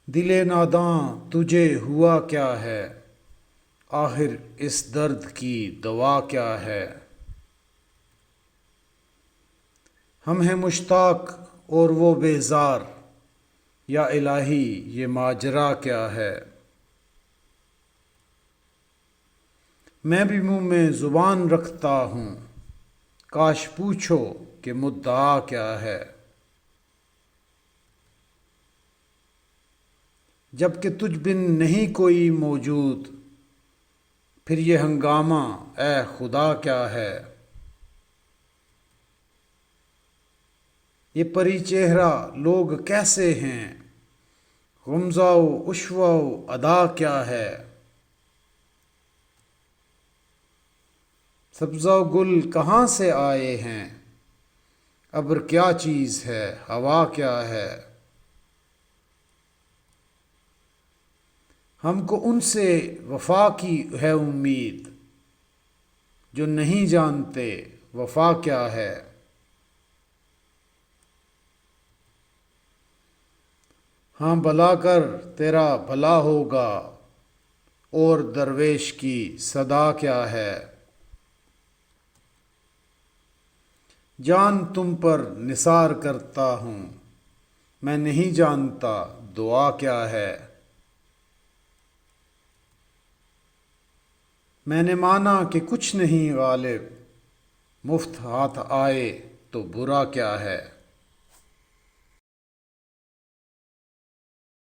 دل ناداں تجھے ہوا کیا ہے، آخر اس درد کی دوا کیا ہے؟ ہم ہیں مشتاق اور وہ بیزار، یا الہی یہ ماجرا کیا ہے؟ میں بھی منہ میں زبان رکھتا ہوں، کاش پوچھو کہ مدعا کیا ہے؟ جب کہ تجھ بن نہیں کوئی موجود، پھر یہ ہنگامہ اے خدا کیا ہے؟ یہ پری چہرہ لوگ کیسے ہیں، غمزہ و عشوہ و ادا کیا ہے؟ سبزہ و گل کہاں سے آئے ہیں، ابر کیا چیز ہے، ہوا کیا ہے؟ ہم کو ان سے وفا کی ہے امید، جو نہیں جانتے وفا کیا ہے۔ ہاں بھلا کر تیرا بھلا ہوگا، اور درویش کی صدا کیا ہے؟ جان تم پر نثار کرتا ہوں، میں نہیں جانتا دعا کیا ہے۔ میں نے مانا کہ کچھ نہیں غالب، مفت ہاتھ آئے تو برا کیا ہے؟